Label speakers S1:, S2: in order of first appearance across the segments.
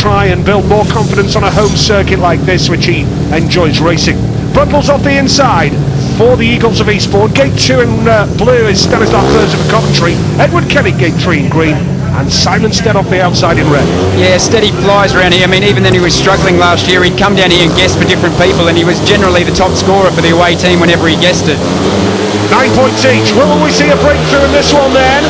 S1: try and build more confidence on a home circuit like this, which he enjoys racing. Brundle's off the inside for the Eagles of Eastbourne. Gate 2 in blue is Stanislav Berza for Coventry. Edward Kenny, gate 3 in green. And Simon Stead off the outside in red.
S2: Yeah, Steady flies around here. I mean, even then he was struggling last year. He'd come down here and guess for different people, and he was generally the top scorer for the away team whenever he guessed it.
S1: 9 points each. Will we see a breakthrough in this one then?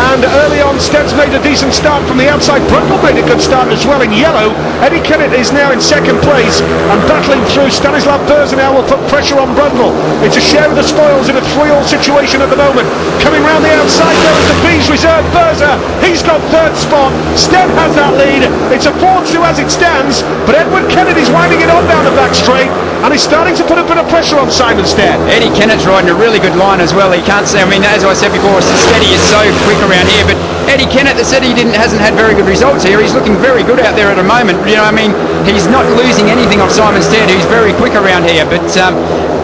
S1: And early on, Stead's made a decent start from the outside. Brundle made a good start as well in yellow. Eddie Kennett is now in second place and battling through. Stanislav Berza now will put pressure on Brundle. It's a share of the spoils in a 3-all situation at the moment. Coming round the outside there is the Bees reserve. Berza, he's got third spot. Stead has that lead. It's a 4-2 as it stands, but Edward Kennett is winding it on down the back straight and he's starting to put a bit of pressure on Simon Stead.
S2: Eddie Kennett's riding a really good line as well. He can't say, I mean, as I said before, Steady is so quick around here, but Eddie Kennett, that said, hasn't had very good results here. He's looking very good out there at the moment. You know, I mean, he's not losing anything off Simon Stead, who's very quick around here, but a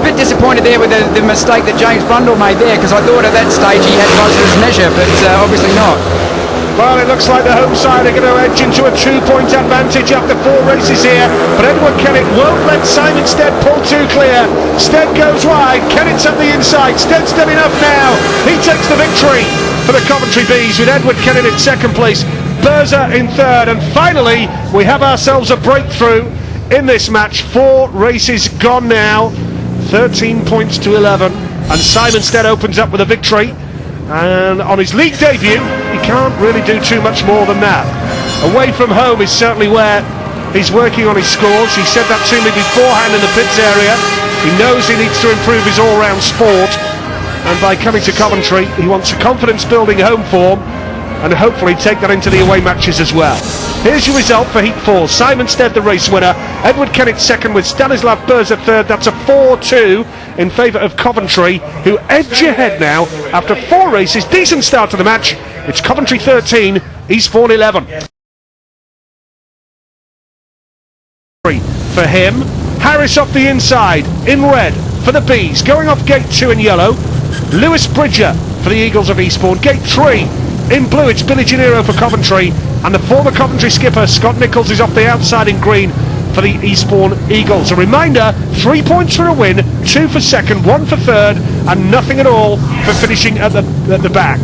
S2: bit disappointed there with the mistake that James Brundle made there, because I thought at that stage he had Bosler's measure, but obviously not.
S1: Well, it looks like the home side are going to edge into a 2-point advantage after 4 races here, but Edward Kennett won't let Simon Stead pull too clear. Stead goes wide, Kennett's up the inside, Stead's done enough now. He takes the victory for the Coventry Bees with Edward Kennett in second place, Berza in third, and finally we have ourselves a breakthrough in this match. 4 races gone now, 13 points to 11, and Simon Stead opens up with a victory. And on his league debut, he can't really do too much more than that. Away from home is certainly where he's working on his scores. He said that to me beforehand in the pits area. He knows he needs to improve his all-round sport, and by coming to Coventry he wants a confidence-building home form and hopefully take that into the away matches as well. Here's your result for Heat 4. Simon Stead the race winner, Edward Kennett second with Stanislav Berza third. That's a 4-2 in favour of Coventry, who edge ahead now after 4 races. Decent start to the match. It's Coventry 13, Eastbourne 11. For him, Harris off the inside in red for the Bees, going off gate 2 in yellow. Lewis Bridger for the Eagles of Eastbourne. Gate 3 in blue, it's Billy Gennaro for Coventry, and the former Coventry skipper Scott Nicholls is off the outside in green for the Eastbourne Eagles. A reminder, 3 points for a win, 2 for second, 1 for third, and nothing at all for finishing at the back.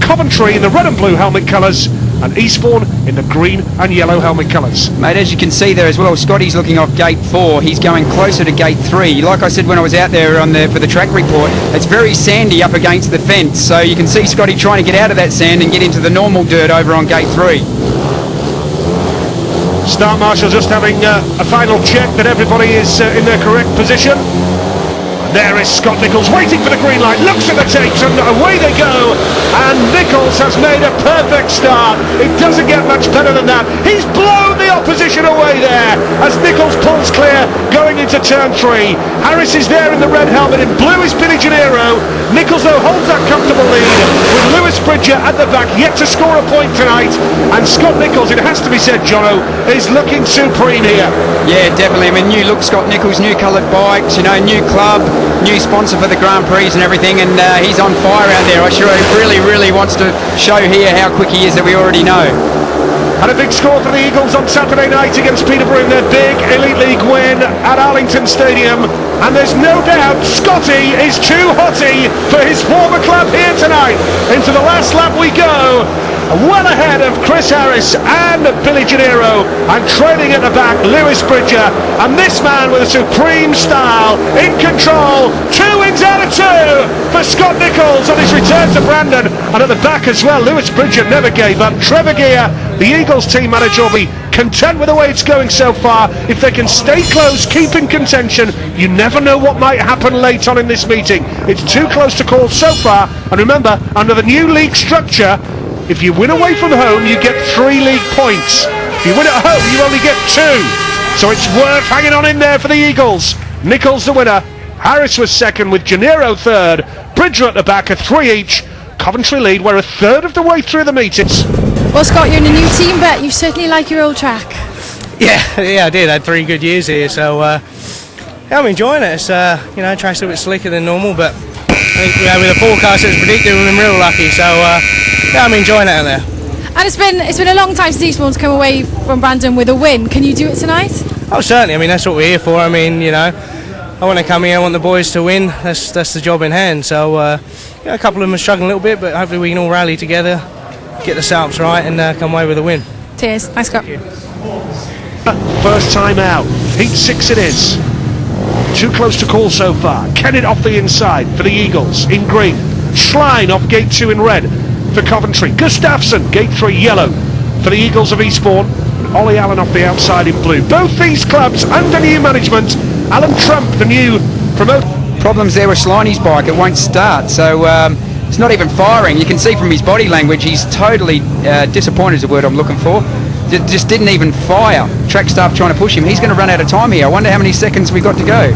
S1: Coventry in the red and blue helmet colours, and Eastbourne in the green and yellow helmet colours.
S2: Mate, as you can see there as well, Scotty's looking off gate 4. He's going closer to gate 3. Like I said when I was out there for the track report, it's very sandy up against the fence, so you can see Scotty trying to get out of that sand and get into the normal dirt over on gate 3.
S1: Start Marshal just having a final check that everybody is in their correct position. There is Scott Nicholls waiting for the green light, looks at the tapes and away they go, and Nicholls has made a perfect start. It doesn't get much better than that. He's blown the opposition away there as Nicholls pulls clear going into turn 3. Harris is there in the red helmet, in blue is Billy Gennaro. Nicholls though holds that comfortable lead with Lewis Bridger at the back, yet to score a point tonight, and Scott Nicholls, it has to be said, Jono, is looking supreme here. Yeah,
S2: definitely. I mean, new look Scott Nicholls, new coloured bikes, you know, new club, new sponsor for the Grand Prix and everything, and he's on fire out there. I'm sure he really wants to show here how quick he is, that we already know.
S1: Had a big score for the Eagles on Saturday night against Peterborough in their big Elite League win at Arlington Stadium, and there's no doubt Scotty is too hotty for his former club here tonight. Into the last lap we go, well ahead of Chris Harris and Billy Gennaro, and trailing at the back Lewis Bridger, and this man with a supreme style, in control. 2 wins out of 2 for Scott Nicholls on his return to Brandon, and at the back as well Lewis Bridger never gave up. Trevor Gear, the Eagles team manager, will be content with the way it's going so far. If they can stay close, keep in contention, you never know what might happen late on in this meeting. It's too close to call so far, and remember, under the new league structure, if you win away from home, you get 3 league points. If you win at home, you only get 2. So it's worth hanging on in there for the Eagles. Nicholls the winner. Harris was second with Gennaro third. Bridger at the back, a 3 each. Coventry lead. We're a third of the way through the meetings.
S3: Well, Scott, you're in a new team, but you certainly like your old track.
S4: Yeah, I did. I had 3 good years here, so yeah, I'm enjoying it. It's track's a bit slicker than normal, but I think with the forecast it was predicted, we've been real lucky. So yeah, I'm enjoying it out there.
S3: And it's been a long time since Eastbourne's come away from Brandon with a win. Can you do it tonight?
S4: Oh, certainly. I mean, that's what we're here for. I mean, you know, I want to come here. I want the boys to win. That's the job in hand. So, yeah, a couple of them are struggling a little bit, but hopefully we can all rally together, get the setups right, and come away with a win.
S3: Cheers. Nice go.
S1: First time out. Heat 6 it is. Too close to call so far. Kennett off the inside for the Eagles in green. Schlein off gate 2 in red for Coventry. Gustafsson, gate 3 yellow for the Eagles of Eastbourne. And Ollie Allen off the outside in blue. Both these clubs under new management. Alan Trump, the new promoter.
S2: Problems there with Sliney's bike, it won't start, so it's not even firing. You can see from his body language he's totally disappointed is the word I'm looking for. Just didn't even fire. Track staff trying to push him. He's going to run out of time here. I wonder how many seconds we got to go.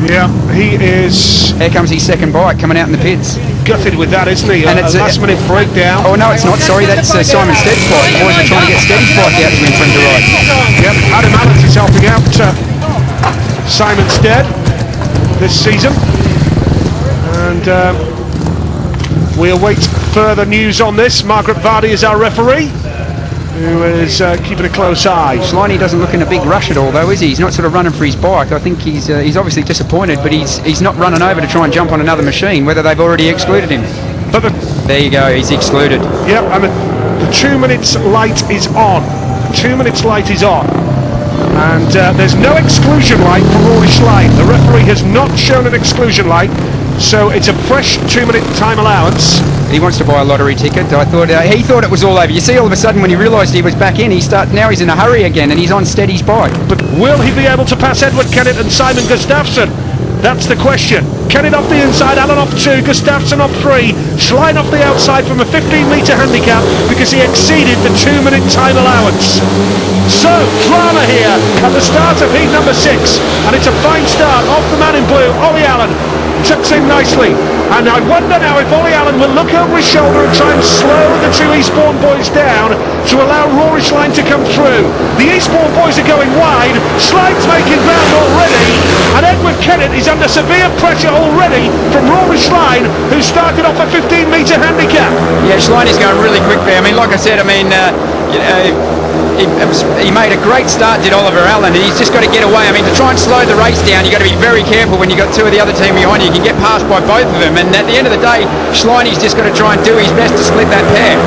S1: Yeah, he is.
S2: Here comes his second bike coming out in the pits.
S1: Gutted with that, isn't he? And it's a last minute breakdown.
S2: Oh no, it's not. Sorry, that's Simon Stead's bike. The boys are trying to get Stead's bike out to him for him to ride.
S1: Yep, Adam Allens is helping out Simon Stead this season. And we await further news on this. Margaret Vardy is our referee, who is keeping a close eye.
S2: Sliney doesn't look in a big rush at all, though, is he? He's not sort of running for his bike. I think he's obviously disappointed, but he's not running over to try and jump on another machine, whether they've already excluded him.
S1: But
S2: there you go, he's excluded.
S1: Yep, and the 2 minutes light is on. 2 minutes light is on. And there's no exclusion light for Rory Schlein. The referee has not shown an exclusion light, so it's a fresh 2 minute time allowance.
S2: He wants to buy a lottery ticket. I thought he thought it was all over. You see, all of a sudden when he realised he was back in, now he's in a hurry again, and he's on Steady's bike.
S1: But will he be able to pass Edward Kennett and Simon Gustafsson? That's the question. Kennett off the inside, Allen off 2, Gustafsson off 3, Schlein off the outside from a 15-metre handicap because he exceeded the 2 minute time allowance. So, drama here at the start of heat number 6, and it's a fine start off the man in blue, Ollie Allen. Tucks in nicely, and I wonder now if Ollie Allen will look over his shoulder and try and slow the 2 Eastbourne boys down to allow Rory Schlein to come through. The Eastbourne boys are going wide, Schleин's making ground already, and Edward Kennett is under severe pressure already from Rory Schlein, who started off a 15-metre handicap.
S2: Yeah, Schlein is going really quick there. I mean, like I said, he made a great start, did Oliver Allen, and he's just got to get away. I mean, to try and slow the race down, you've got to be very careful when you've got 2 of the other team behind you. You can get passed by both of them, and at the end of the day, Schleiny's just got to try and do his best to split that pair.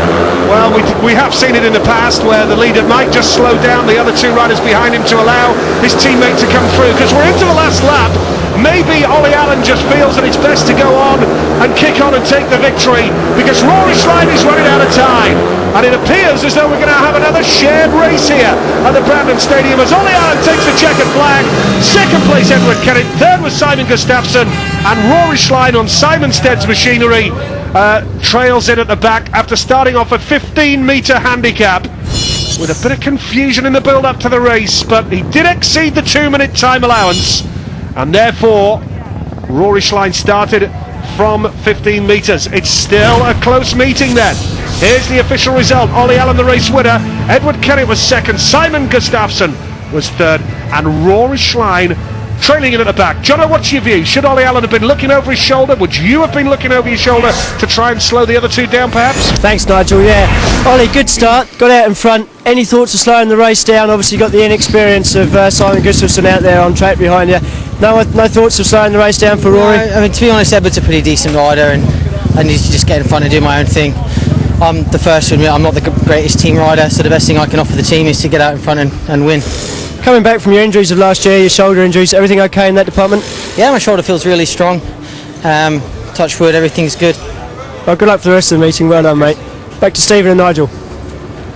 S1: Well, we have seen it in the past where the leader might just slow down the other 2 riders behind him to allow his teammate to come through, because we're into the last lap. Maybe Ollie Allen just feels that it's best to go on and kick on and take the victory, because Rory Schlein is running out of time. And it appears as though we're going to have another shared race here at the Brandon Stadium as Ollie Allen takes the checkered flag. Second place Edward Kennett, third was Simon Gustafsson, and Rory Schlein on Simon Stead's machinery trails in at the back after starting off a 15-metre handicap with a bit of confusion in the build-up to the race, but he did exceed the 2 minute time allowance, and therefore Rory Schlein started from 15 metres. It's still a close meeting then. Here's the official result. Ollie Allen the race winner, Edward Kennett was second, Simon Gustafsson was third, and Rory Schlein trailing in at the back. Jono, what's your view? Should Ollie Allen have been looking over his shoulder? Would you have been looking over your shoulder to try and slow the other 2 down perhaps?
S5: Thanks, Nigel. Yeah, Ollie, good start, got out in front. Any thoughts of slowing the race down? Obviously got the inexperience of Simon Gustafsson out there on track behind you. No thoughts of slowing the race down for Rory?
S6: No, I mean, to be honest, Edward's a pretty decent rider, and I need to just get in front and do my own thing. I'm the first to admit I'm not the greatest team rider, so the best thing I can offer the team is to get out in front and win.
S5: Coming back from your injuries of last year, your shoulder injuries, everything okay in that department?
S6: Yeah, my shoulder feels really strong. Touch wood, everything's good.
S5: Well, good luck for the rest of the meeting. Well done, mate. Back to Stephen and Nigel.